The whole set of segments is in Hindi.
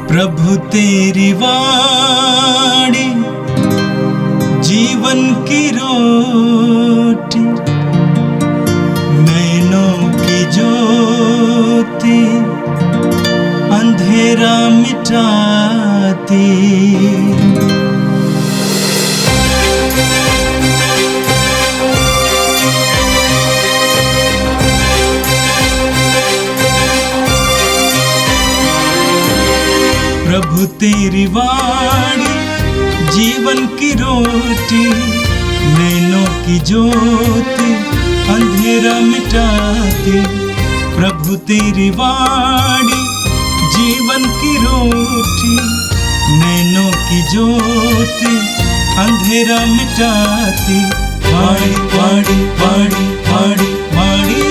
प्रभु तेरी वाणी जीवन की रोटी, नैनों की ज्योति अंधेरा मिटाती। प्रभु तेरी वाणी जीवन की रोटी, नैनों की ज्योति अंधेरा मिटाती। प्रभु तेरी वाणी जीवन की रोटी, नैनों की ज्योति अंधेरा मिटाती। वाणी वाणी वाणी वाणी वाणी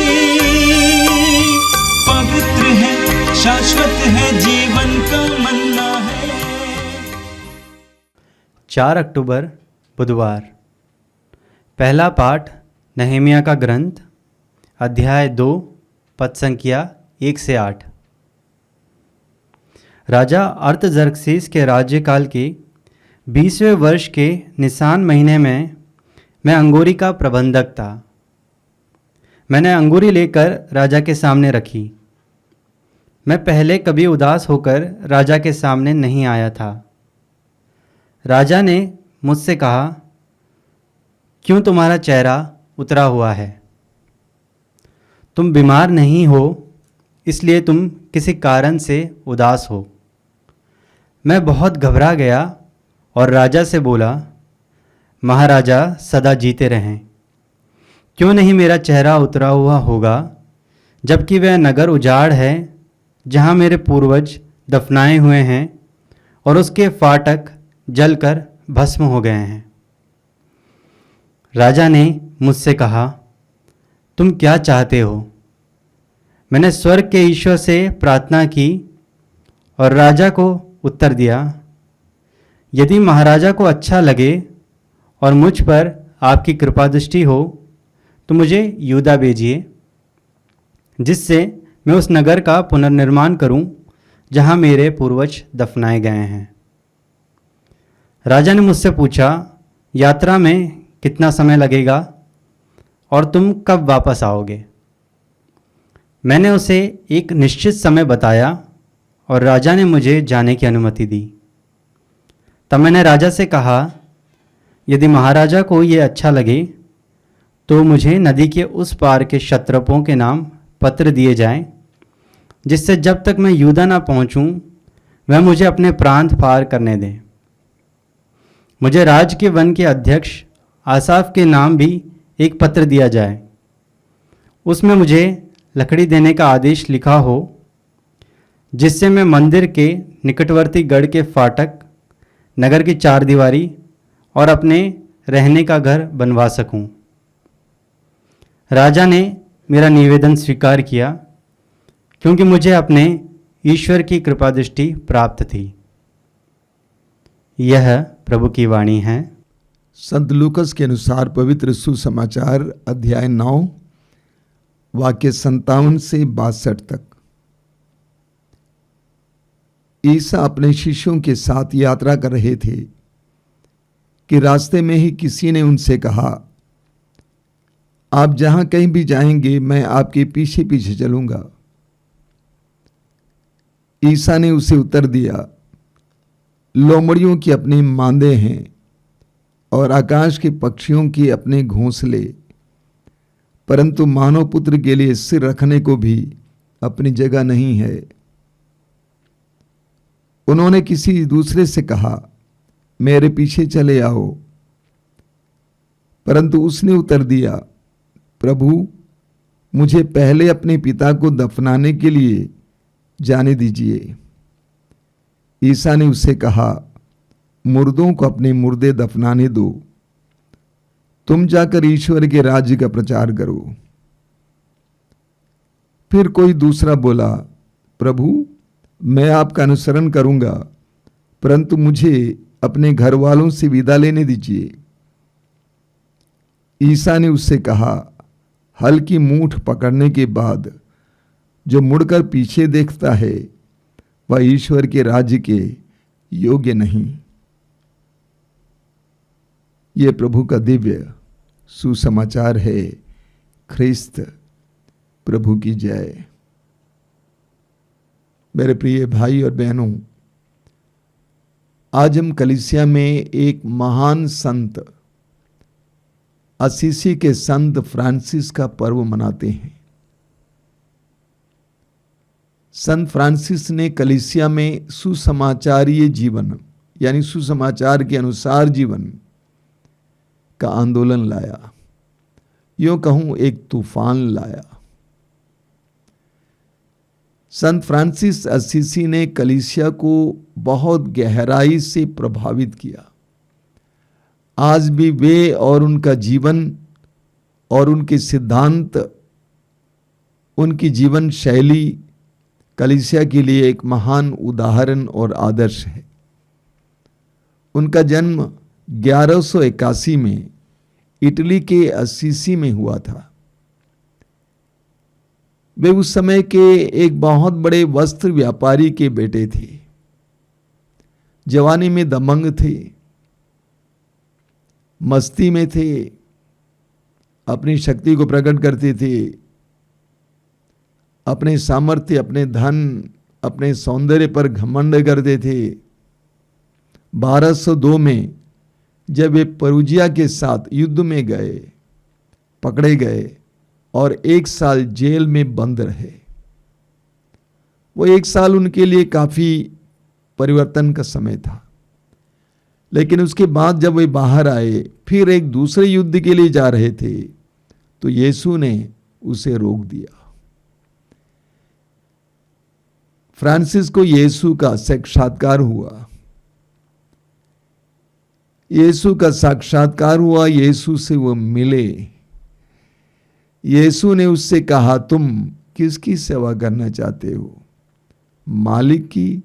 पवित्र है, शाश्वत है, जीवन का मन्ना है। 4 अक्टूबर बुधवार। पहला पाठ नहमिया का ग्रंथ, अध्याय 2, पद संख्या 1 से 8। राजा अर्थजर्क्सीस के राज्यकाल के 20वें वर्ष के निसान महीने में मैं अंगूरी का प्रबंधक था। मैंने अंगूरी लेकर राजा के सामने रखी। मैं पहले कभी उदास होकर राजा के सामने नहीं आया था। राजा ने मुझसे कहा, क्यों तुम्हारा चेहरा उतरा हुआ है? तुम बीमार नहीं हो, इसलिए तुम किसी कारण से उदास हो। मैं बहुत घबरा गया और राजा से बोला, महाराजा सदा जीते रहें। क्यों नहीं मेरा चेहरा उतरा हुआ होगा, जबकि वह नगर उजाड़ है जहाँ मेरे पूर्वज दफनाए हुए हैं और उसके फाटक जलकर भस्म हो गए हैं। राजा ने मुझसे कहा, तुम क्या चाहते हो? मैंने स्वर्ग के ईश्वर से प्रार्थना की और राजा को उत्तर दिया, यदि महाराजा को अच्छा लगे और मुझ पर आपकी कृपा दृष्टि हो तो मुझे यहूदा भेजिए, जिससे मैं उस नगर का पुनर्निर्माण करूं जहां मेरे पूर्वज दफनाए गए हैं। राजा ने मुझसे पूछा, यात्रा में कितना समय लगेगा और तुम कब वापस आओगे? मैंने उसे एक निश्चित समय बताया और राजा ने मुझे जाने की अनुमति दी। तब मैंने राजा से कहा, यदि महाराजा को ये अच्छा लगे तो मुझे नदी के उस पार के क्षत्रपों के नाम पत्र दिए जाएं, जिससे जब तक मैं यहूदा ना पहुंचूं वह मुझे अपने प्रांत पार करने दें। मुझे राज के वन के अध्यक्ष आसाफ के नाम भी एक पत्र दिया जाए। उसमें मुझे लकड़ी देने का आदेश लिखा हो, जिससे मैं मंदिर के निकटवर्ती गढ़ के फाटक, नगर की चारदीवारी और अपने रहने का घर बनवा सकूं। राजा ने मेरा निवेदन स्वीकार किया, क्योंकि मुझे अपने ईश्वर की कृपा दृष्टि प्राप्त थी। यह प्रभु की वाणी है। संत लूकस के अनुसार पवित्र सुसमाचार अध्याय 9 वाक्य 57 से 62 तक। ईसा अपने शिष्यों के साथ यात्रा कर रहे थे कि रास्ते में ही किसी ने उनसे कहा, आप जहां कहीं भी जाएंगे मैं आपके पीछे पीछे चलूंगा। ईसा ने उसे उत्तर दिया, लोमड़ियों की अपने मांदे हैं और आकाश के पक्षियों के अपने घोंसले, परंतु मानव पुत्र के लिए सिर रखने को भी अपनी जगह नहीं है। उन्होंने किसी दूसरे से कहा, मेरे पीछे चले आओ, परंतु उसने उत्तर दिया, प्रभु मुझे पहले अपने पिता को दफनाने के लिए जाने दीजिए। ईसा ने उससे कहा, मुर्दों को अपने मुर्दे दफनाने दो, तुम जाकर ईश्वर के राज्य का प्रचार करो। फिर कोई दूसरा बोला, प्रभु मैं आपका अनुसरण करूंगा, परंतु मुझे अपने घर वालों से विदा लेने दीजिए। ईसा ने उससे कहा, हल की मूठ पकड़ने के बाद जो मुड़कर पीछे देखता है वह ईश्वर के राज्य के योग्य नहीं। ये प्रभु का दिव्य सुसमाचार है। ख्रिस्त प्रभु की जय। मेरे प्रिय भाई और बहनों, आज हम कलीसिया में एक महान संत, असीसी के संत फ्रांसिस का पर्व मनाते हैं। संत फ्रांसिस ने कलीसिया में सुसमाचारीय जीवन यानी सुसमाचार के अनुसार जीवन का आंदोलन लाया। यूं कहूं, एक तूफान लाया। संत फ्रांसिस असीसी ने कलीसिया को बहुत गहराई से प्रभावित किया। आज भी वे और उनका जीवन और उनके सिद्धांत, उनकी जीवन शैली कलीसिया के लिए एक महान उदाहरण और आदर्श है। उनका जन्म 1181 में इटली के असीसी में हुआ था। वे उस समय के एक बहुत बड़े वस्त्र व्यापारी के बेटे थे। जवानी में दबंग थे, मस्ती में थे, अपनी शक्ति को प्रकट करते थे, अपने सामर्थ्य, अपने धन, अपने सौंदर्य पर घमंड करते थे। 1202 में जब वे परुजिया के साथ युद्ध में गए, पकड़े गए और 1 साल जेल में बंद रहे। वो 1 साल उनके लिए काफी परिवर्तन का समय था। लेकिन उसके बाद जब वे बाहर आए, फिर एक दूसरे युद्ध के लिए जा रहे थे, तो यीशु ने उसे रोक दिया। फ्रांसिस को यीशु का साक्षात्कार हुआ। यीशु का साक्षात्कार हुआ, यीशु से वो मिले। यीशु ने उससे कहा, तुम किसकी सेवा करना चाहते हो, मालिक की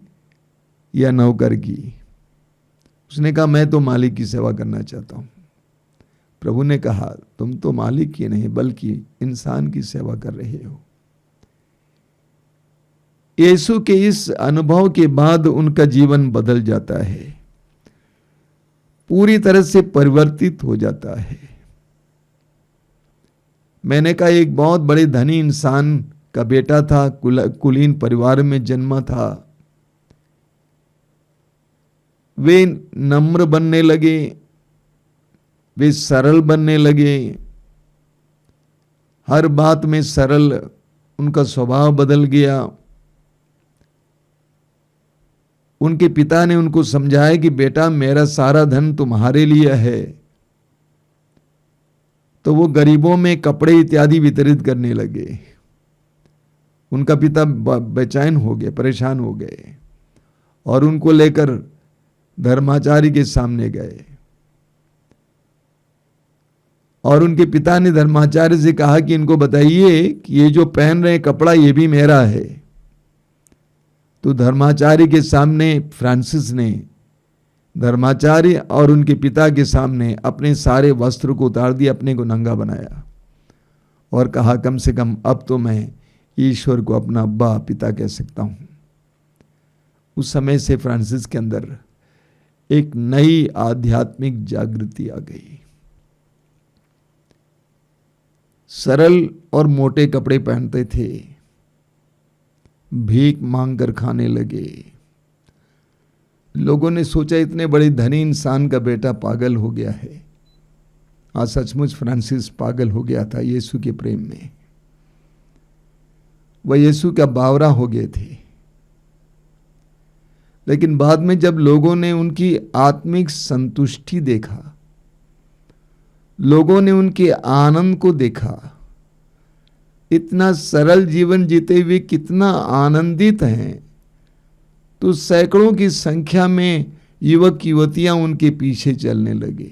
या नौकर की? उसने कहा, मैं तो मालिक की सेवा करना चाहता हूं। प्रभु ने कहा, तुम तो मालिक की नहीं बल्कि इंसान की सेवा कर रहे हो। यीशु के इस अनुभव के बाद उनका जीवन बदल जाता है, पूरी तरह से परिवर्तित हो जाता है। मैंने कहा, एक बहुत बड़े धनी इंसान का बेटा था, कुलीन परिवार में जन्मा था। वे नम्र बनने लगे, वे सरल बनने लगे, हर बात में सरल, उनका स्वभाव बदल गया। उनके पिता ने उनको समझाया कि बेटा, मेरा सारा धन तुम्हारे लिए है। तो वो गरीबों में कपड़े इत्यादि वितरित करने लगे। उनका पिता बेचैन हो गए, परेशान हो गए और उनको लेकर धर्माचार्य के सामने गए। और उनके पिता ने धर्माचार्य से कहा कि इनको बताइए कि ये जो पहन रहे कपड़ा ये भी मेरा है। तो धर्माचार्य के सामने फ्रांसिस ने धर्माचार्य और उनके पिता के सामने अपने सारे वस्त्र को उतार दिया, अपने को नंगा बनाया और कहा, कम से कम अब तो मैं ईश्वर को अपना अब्बा पिता कह सकता हूं। उस समय से फ्रांसिस के अंदर एक नई आध्यात्मिक जागृति आ गई। सरल और मोटे कपड़े पहनते थे, भीख मांगकर खाने लगे। लोगों ने सोचा इतने बड़े धनी इंसान का बेटा पागल हो गया है। आज सचमुच फ्रांसिस पागल हो गया था यीशु के प्रेम में। वह यीशु का बावरा हो गए थे। लेकिन बाद में जब लोगों ने उनकी आत्मिक संतुष्टि देखा, लोगों ने उनके आनंद को देखा, इतना सरल जीवन जीते हुए कितना आनंदित हैं, तो सैकड़ों की संख्या में युवक युवतियां उनके पीछे चलने लगे।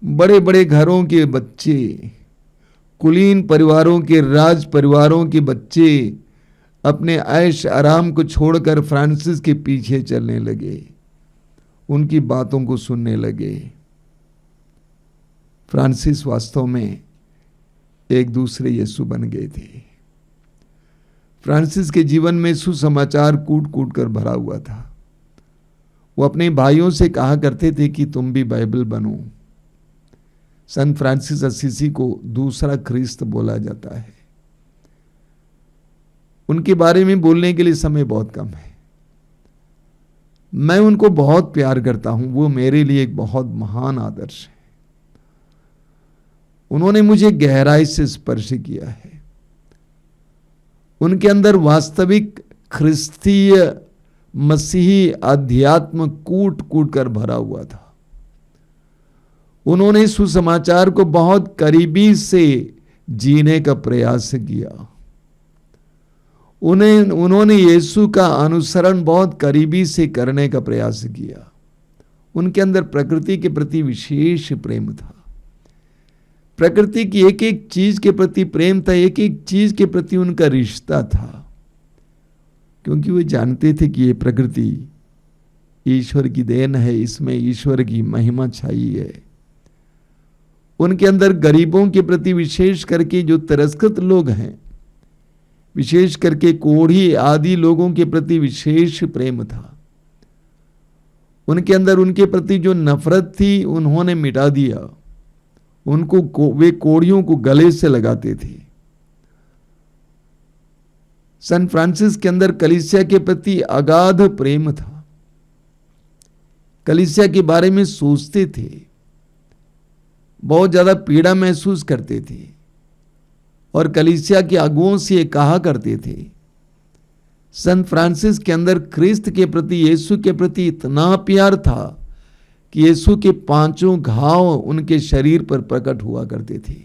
बड़े बड़े घरों के बच्चे, कुलीन परिवारों के, राज परिवारों के बच्चे अपने ऐश आराम को छोड़कर फ्रांसिस के पीछे चलने लगे, उनकी बातों को सुनने लगे। फ्रांसिस वास्तव में एक दूसरे यीशु बन गए थे। फ्रांसिस के जीवन में सुसमाचार कूट कूट कर भरा हुआ था। वो अपने भाइयों से कहा करते थे कि तुम भी बाइबल बनो। संत फ्रांसिस असीसी को दूसरा ख्रिस्त बोला जाता है। उनके बारे में बोलने के लिए समय बहुत कम है। मैं उनको बहुत प्यार करता हूं। वो मेरे लिए एक बहुत महान आदर्श है। उन्होंने मुझे गहराई से स्पर्श किया है। उनके अंदर वास्तविक ख्रिस्तीय मसीही अध्यात्म कूट कूट कर भरा हुआ था। उन्होंने सुसमाचार को बहुत करीबी से जीने का प्रयास किया। उन्होंने यीशु का अनुसरण बहुत करीबी से करने का प्रयास किया। उनके अंदर प्रकृति के प्रति विशेष प्रेम था। प्रकृति की एक एक चीज के प्रति प्रेम था, एक एक चीज के प्रति उनका रिश्ता था, क्योंकि वे जानते थे कि ये प्रकृति ईश्वर की देन है, इसमें ईश्वर की महिमा छाई है। उनके अंदर गरीबों के प्रति, विशेष करके जो तिरस्कृत लोग हैं, विशेष करके कोढ़ी आदि लोगों के प्रति विशेष प्रेम था। उनके अंदर उनके प्रति जो नफरत थी उन्होंने मिटा दिया। वे कोढ़ियों को गले से लगाते थे। सन फ्रांसिस के अंदर कलीसिया के प्रति अगाध प्रेम था। कलीसिया के बारे में सोचते थे, बहुत ज्यादा पीड़ा महसूस करते थे और कलीसिया के अगुओं से ये कहा करते थे। संत फ्रांसिस के अंदर ख्रिस्त के प्रति, यीशु के प्रति इतना प्यार था कि यीशु के 5 घाव उनके शरीर पर प्रकट हुआ करते थे।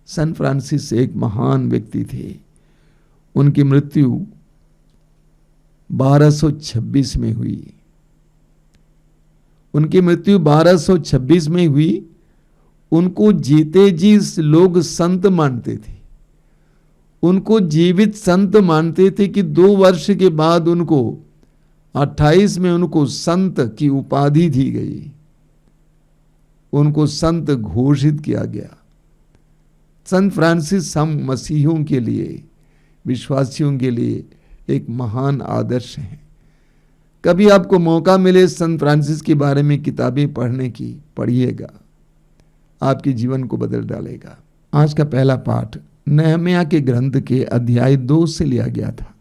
संत फ्रांसिस एक महान व्यक्ति थे। उनकी मृत्यु 1226 में हुई। उनकी मृत्यु 1226 में हुई। उनको जीते जी लोग संत मानते थे। उनको जीवित संत मानते थे कि 2 वर्ष के बाद उनको 28 में उनको संत की उपाधि दी गई। उनको संत घोषित किया गया। संत फ्रांसिस हम मसीहियों के लिए, विश्वासियों के लिए एक महान आदर्श हैं। कभी आपको मौका मिले संत फ्रांसिस के बारे में किताबें पढ़ने की, पढ़िएगा, आपके जीवन को बदल डालेगा। आज का पहला पाठ नहम्याह के ग्रंथ के अध्याय 2 से लिया गया था।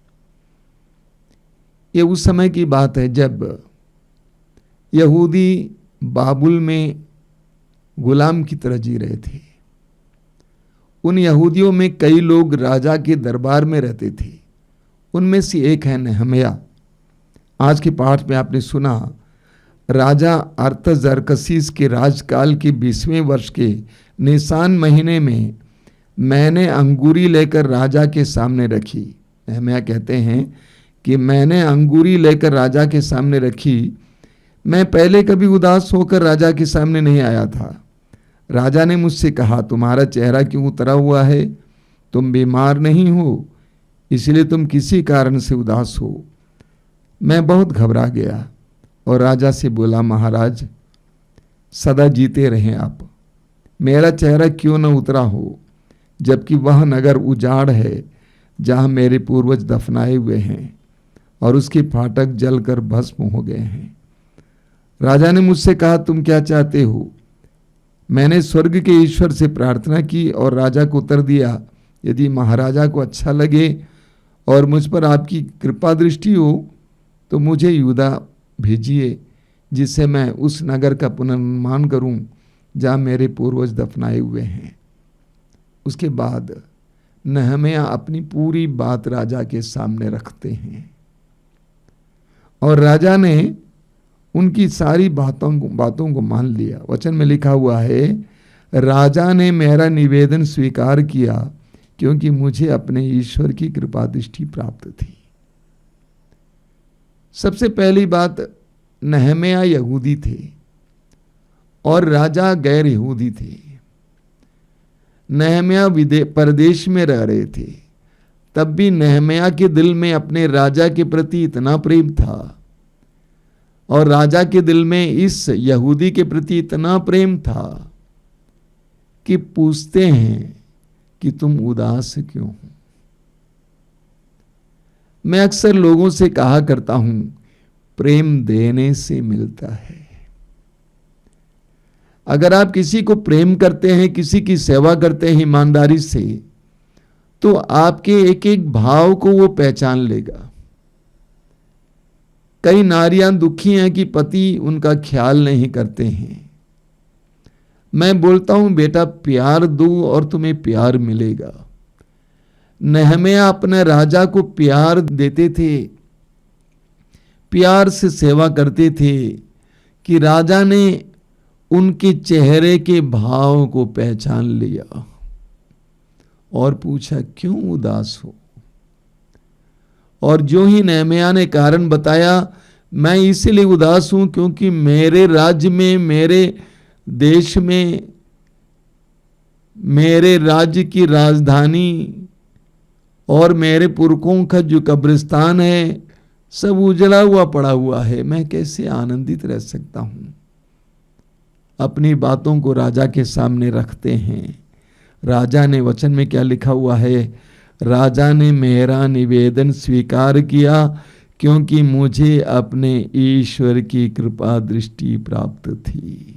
ये उस समय की बात है जब यहूदी बाबुल में गुलाम की तरह जी रहे थे। उन यहूदियों में कई लोग राजा के दरबार में रहते थे। उनमें से एक है नहम्याह। आज के पाठ में आपने सुना, राजा अर्थजर्कसीस के राजकाल के 20वें वर्ष के निसान महीने में मैंने अंगूरी लेकर राजा के सामने रखी। नहम्याह कहते हैं कि मैंने अंगूरी लेकर राजा के सामने रखी। मैं पहले कभी उदास होकर राजा के सामने नहीं आया था। राजा ने मुझसे कहा, तुम्हारा चेहरा क्यों उतरा हुआ है? तुम बीमार नहीं हो, इसलिए तुम किसी कारण से उदास हो। मैं बहुत घबरा गया और राजा से बोला, महाराज सदा जीते रहें आप। मेरा चेहरा क्यों न उतरा हो, जबकि वह नगर उजाड़ है जहाँ मेरे पूर्वज दफनाए हुए हैं और उसके फाटक जलकर भस्म हो गए हैं। राजा ने मुझसे कहा, तुम क्या चाहते हो? मैंने स्वर्ग के ईश्वर से प्रार्थना की और राजा को उत्तर दिया, यदि महाराजा को अच्छा लगे और मुझ पर आपकी कृपा दृष्टि हो तो मुझे यहूदा भेजिए, जिससे मैं उस नगर का पुनर्निर्माण करूं जहाँ मेरे पूर्वज दफनाए हुए हैं। उसके बाद नहम्याह अपनी पूरी बात राजा के सामने रखते हैं और राजा ने उनकी सारी बातों को मान लिया। वचन में लिखा हुआ है, राजा ने मेरा निवेदन स्वीकार किया क्योंकि मुझे अपने ईश्वर की कृपा दृष्टि प्राप्त थी। सबसे पहली बात, नहम्याह यहूदी थे और राजा गैर यहूदी थे। नहम्याह परदेश में रह रहे थे, तब भी नहम्याह के दिल में अपने राजा के प्रति इतना प्रेम था और राजा के दिल में इस यहूदी के प्रति इतना प्रेम था कि पूछते हैं कि तुम उदास क्यों हो? मैं अक्सर लोगों से कहा करता हूं, प्रेम देने से मिलता है। अगर आप किसी को प्रेम करते हैं, किसी की सेवा करते हैं ईमानदारी से, तो आपके एक एक भाव को वो पहचान लेगा। कई नारियां दुखी हैं कि पति उनका ख्याल नहीं करते हैं। मैं बोलता हूं, बेटा प्यार दो और तुम्हें प्यार मिलेगा। नहम्याह अपने राजा को प्यार देते थे, प्यार से सेवा करते थे कि राजा ने उनके चेहरे के भाव को पहचान लिया और पूछा, क्यों उदास हो? और जो ही नहम्याह ने कारण बताया, मैं इसलिए उदास हूं क्योंकि मेरे राज्य में, मेरे देश में, मेरे राज्य की राजधानी और मेरे पुरखों का जो कब्रिस्तान है सब उजड़ा हुआ पड़ा हुआ है। मैं कैसे आनंदित रह सकता हूं? अपनी बातों को राजा के सामने रखते हैं। राजा ने, वचन में क्या लिखा हुआ है, राजा ने मेरा निवेदन स्वीकार किया क्योंकि मुझे अपने ईश्वर की कृपा दृष्टि प्राप्त थी।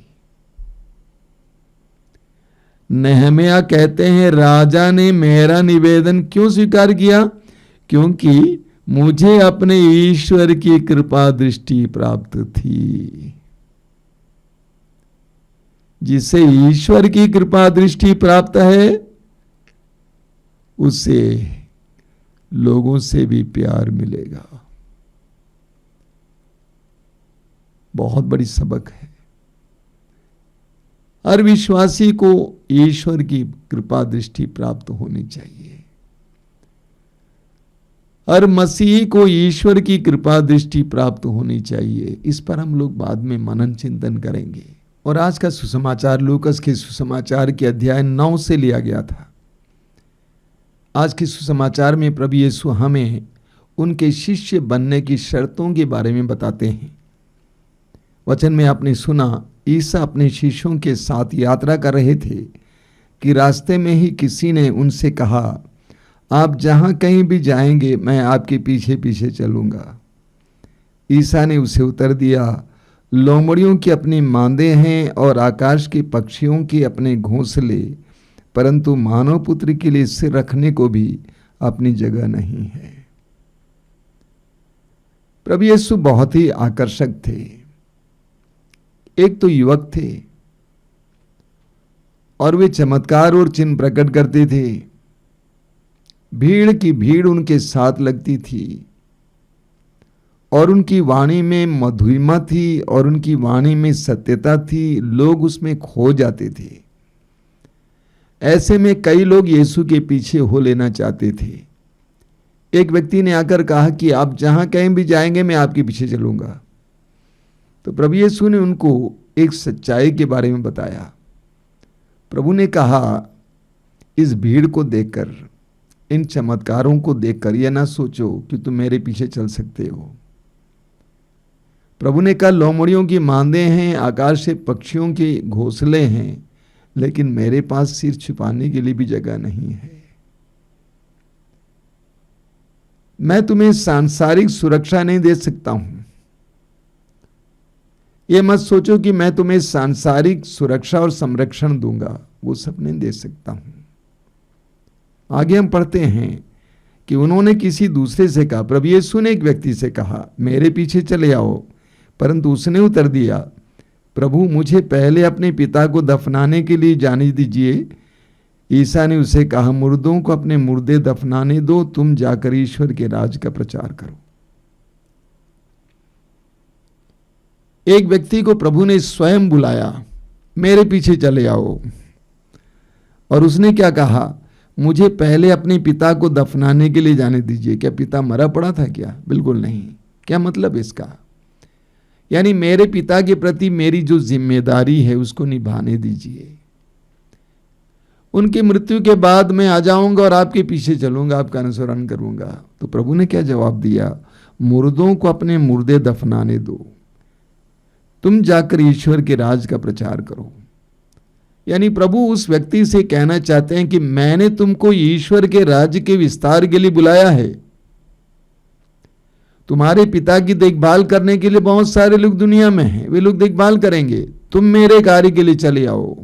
नहम्याह कहते हैं, राजा ने मेरा निवेदन क्यों स्वीकार किया? क्योंकि मुझे अपने ईश्वर की कृपा दृष्टि प्राप्त थी। जिसे ईश्वर की कृपा दृष्टि प्राप्त है, उसे लोगों से भी प्यार मिलेगा। बहुत बड़ी सबक है। हर विश्वासी को ईश्वर की कृपा दृष्टि प्राप्त होनी चाहिए। हर मसीही को ईश्वर की कृपा दृष्टि प्राप्त होनी चाहिए। इस पर हम लोग बाद में मनन चिंतन करेंगे। और आज का सुसमाचार लूकस के सुसमाचार के अध्याय 9 से लिया गया था। आज के सुसमाचार में प्रभु यीशु हमें उनके शिष्य बनने की शर्तों के बारे में बताते हैं। वचन में आपने सुना, ईसा अपने शिष्यों के साथ यात्रा कर रहे थे कि रास्ते में ही किसी ने उनसे कहा, आप जहां कहीं भी जाएंगे मैं आपके पीछे पीछे चलूंगा। ईसा ने उसे उत्तर दिया, लोमड़ियों की अपनी मांदे हैं और आकाश के पक्षियों के अपने घोंसले, परंतु मानव पुत्र के लिए सिर रखने को भी अपनी जगह नहीं है। प्रभु यीशु बहुत ही आकर्षक थे। एक तो युवक थे और वे चमत्कार और चिन्ह प्रकट करते थे। भीड़ की भीड़ उनके साथ लगती थी और उनकी वाणी में मधुरिमा थी और उनकी वाणी में सत्यता थी। लोग उसमें खो जाते थे। ऐसे में कई लोग यीशु के पीछे हो लेना चाहते थे। एक व्यक्ति ने आकर कहा कि आप जहां कहीं भी जाएंगे मैं आपके पीछे चलूंगा। तो प्रभु यीशु ने उनको एक सच्चाई के बारे में बताया। प्रभु ने कहा, इस भीड़ को देखकर, इन चमत्कारों को देखकर यह ना सोचो कि तुम मेरे पीछे चल सकते हो। प्रभु ने कहा, लोमड़ियों की मांदे हैं, आकाश से पक्षियों के घोंसले हैं, लेकिन मेरे पास सिर छुपाने के लिए भी जगह नहीं है। मैं तुम्हें सांसारिक सुरक्षा नहीं दे सकता हूं। यह मत सोचो कि मैं तुम्हें सांसारिक सुरक्षा और संरक्षण दूंगा, वो सब नहीं दे सकता हूं। आगे हम पढ़ते हैं कि उन्होंने किसी दूसरे से कहा, प्रभु यीशु ने एक व्यक्ति से कहा, मेरे पीछे चले आओ, परंतु उसने उत्तर दिया, प्रभु मुझे पहले अपने पिता को दफनाने के लिए जाने दीजिए। ईसा ने उसे कहा, मुर्दों को अपने मुर्दे दफनाने दो, तुम जाकर ईश्वर के राज का प्रचार करो। एक व्यक्ति को प्रभु ने स्वयं बुलाया, मेरे पीछे चले आओ, और उसने क्या कहा, मुझे पहले अपने पिता को दफनाने के लिए जाने दीजिए। क्या पिता मरा पड़ा था क्या? बिल्कुल नहीं। क्या मतलब इसका? यानी मेरे पिता के प्रति मेरी जो जिम्मेदारी है उसको निभाने दीजिए। उनकी मृत्यु के बाद मैं आ जाऊंगा और आपके पीछे चलूंगा, आपका अनुसरण करूंगा। तो प्रभु ने क्या जवाब दिया, मुर्दों को अपने मुर्दे दफनाने दो, तुम जाकर ईश्वर के राज का प्रचार करो। यानी प्रभु उस व्यक्ति से कहना चाहते हैं कि मैंने तुमको ईश्वर के राज्य के विस्तार के लिए बुलाया है, तुम्हारे पिता की देखभाल करने के लिए बहुत सारे लोग दुनिया में हैं, वे लोग देखभाल करेंगे, तुम मेरे कार्य के लिए चले आओ।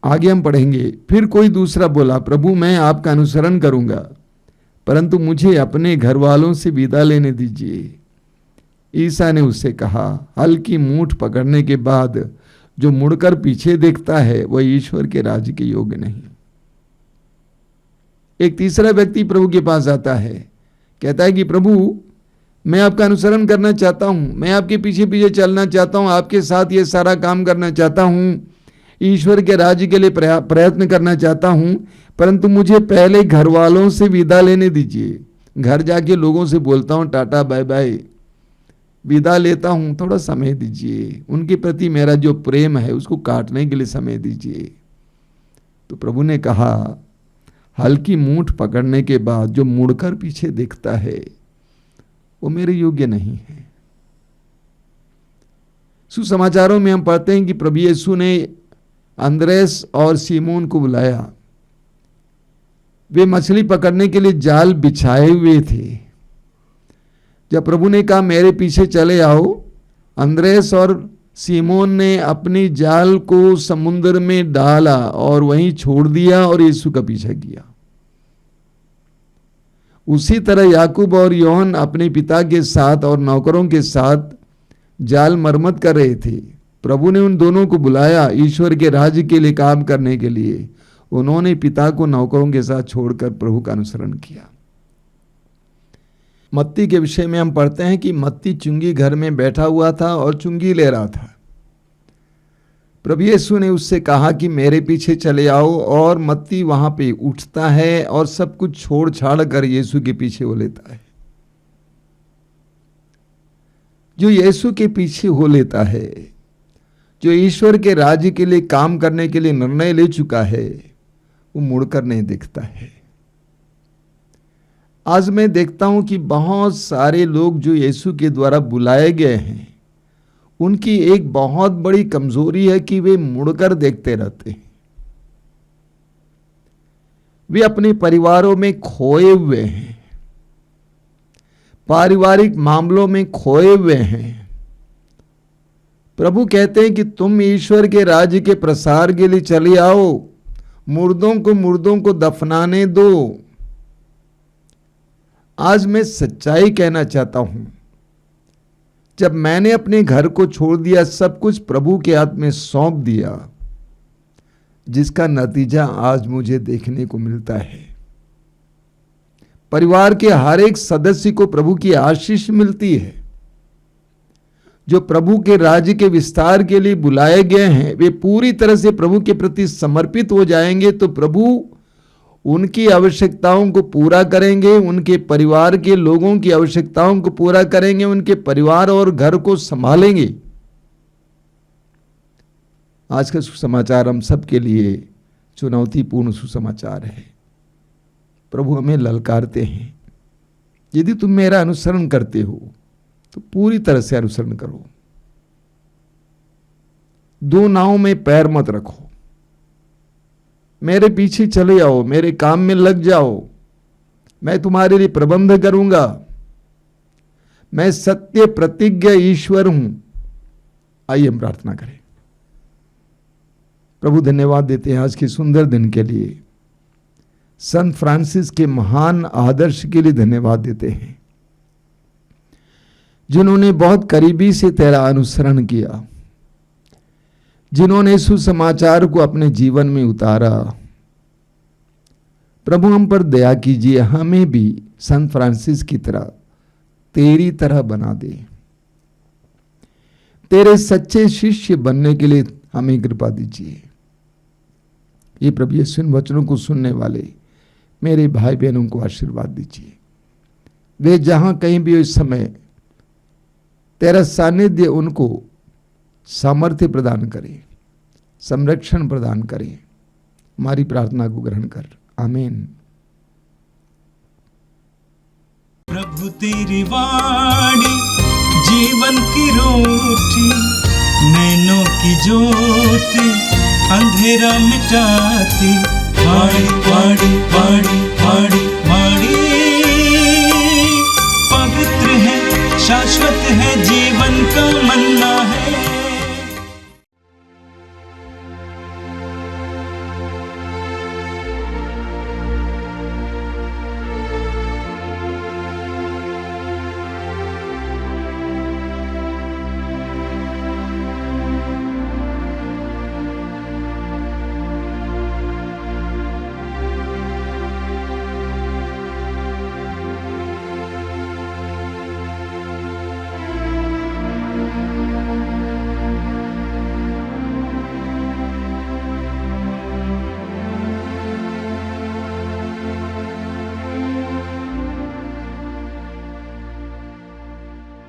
आगे हम पढ़ेंगे, फिर कोई दूसरा बोला, प्रभु मैं आपका अनुसरण करूंगा, परंतु मुझे अपने घर वालों से विदा लेने दीजिए। ईसा ने उससे कहा, हल की मूठ पकड़ने के बाद जो मुड़कर पीछे देखता है वह ईश्वर के राज्य के योग्य नहीं। एक तीसरा व्यक्ति प्रभु के पास आता है, कहता है कि प्रभु मैं आपका अनुसरण करना चाहता हूं, मैं आपके पीछे पीछे चलना चाहता हूं, आपके साथ ये सारा काम करना चाहता हूं, ईश्वर के राज्य के लिए प्रयत्न करना चाहता हूं, परंतु मुझे पहले घर वालों से विदा लेने दीजिए। घर जाके लोगों से बोलता हूं टाटा बाय बाय, विदा लेता हूं, थोड़ा समय दीजिए, उनके प्रति मेरा जो प्रेम है उसको काटने के लिए समय दीजिए। तो प्रभु ने कहा, हल्की मूठ पकड़ने के बाद जो मुड़कर पीछे देखता है वो मेरे योग्य नहीं है। सुसमाचारों में हम पढ़ते हैं कि प्रभु यीशु ने अंद्रेस और सीमोन को बुलाया। वे मछली पकड़ने के लिए जाल बिछाए हुए थे। जब प्रभु ने कहा मेरे पीछे चले आओ, अंद्रेस और सीमोन ने अपनी जाल को समुद्र में डाला और वहीं छोड़ दिया और यीशु का पीछा किया। उसी तरह याकूब और योहन अपने पिता के साथ और नौकरों के साथ जाल मरम्मत कर रहे थे। प्रभु ने उन दोनों को बुलाया ईश्वर के राज्य के लिए काम करने के लिए। उन्होंने पिता को नौकरों के साथ छोड़कर प्रभु का अनुसरण किया। मत्ती के विषय में हम पढ़ते हैं कि मत्ती चुंगी घर में बैठा हुआ था और चुंगी ले रहा था। प्रभु यीशु ने उससे कहा कि मेरे पीछे चले आओ, और मत्ती वहां पे उठता है और सब कुछ छोड़ छाड़ कर यीशु के पीछे हो लेता है। जो यीशु के पीछे हो लेता है, जो ईश्वर के राज्य के लिए काम करने के लिए निर्णय ले चुका है, वो मुड़कर नहीं देखता है। आज मैं देखता हूं कि बहुत सारे लोग जो यीशु के द्वारा बुलाए गए हैं, उनकी एक बहुत बड़ी कमजोरी है कि वे मुड़कर देखते रहते हैं। वे अपने परिवारों में खोए हुए हैं, पारिवारिक मामलों में खोए हुए हैं। प्रभु कहते हैं कि तुम ईश्वर के राज्य के प्रसार के लिए चले आओ, मुर्दों को दफनाने दो। आज मैं सच्चाई कहना चाहता हूं, जब मैंने अपने घर को छोड़ दिया, सब कुछ प्रभु के हाथ में सौंप दिया, जिसका नतीजा आज मुझे देखने को मिलता है। परिवार के हर एक सदस्य को प्रभु की आशीष मिलती है। जो प्रभु के राज्य के विस्तार के लिए बुलाए गए हैं, वे पूरी तरह से प्रभु के प्रति समर्पित हो जाएंगे तो प्रभु उनकी आवश्यकताओं को पूरा करेंगे, उनके परिवार के लोगों की आवश्यकताओं को पूरा करेंगे, उनके परिवार और घर को संभालेंगे। आज का सुसमाचार हम सबके लिए चुनौतीपूर्ण सुसमाचार है। प्रभु हमें ललकारते हैं, यदि तुम मेरा अनुसरण करते हो तो पूरी तरह से अनुसरण करो। दो नाव में पैर मत रखो, मेरे पीछे चले आओ, मेरे काम में लग जाओ, मैं तुम्हारे लिए प्रबंध करूंगा। मैं सत्य प्रतिज्ञ ईश्वर हूं। आइए हम प्रार्थना करें। प्रभु धन्यवाद देते हैं आज के सुंदर दिन के लिए। संत फ्रांसिस के महान आदर्श के लिए धन्यवाद देते हैं, जिन्होंने बहुत करीबी से तेरा अनुसरण किया, जिन्होंने सुसमाचार को अपने जीवन में उतारा। प्रभु हम पर दया कीजिए, हमें भी संत फ्रांसिस की तरह तेरी तरह बना दे। तेरे सच्चे शिष्य बनने के लिए हमें कृपा दीजिए। ये प्रभु यीशु इन वचनों को सुनने वाले मेरे भाई बहनों को आशीर्वाद दीजिए। वे जहां कहीं भी इस समय तेरा सानिध्य उनको सामर्थ्य प्रदान करे, संरक्षण प्रदान करे। हमारी प्रार्थना को ग्रहण कर, आमीन। प्रभु तेरी वाणी जीवन की रोटी, नैनों की ज्योति अंधेरा मिटाती। वाणी वाणी वाणी वाणी वाणी पवित्र है, शाश्वत है, जीवन का मन्ना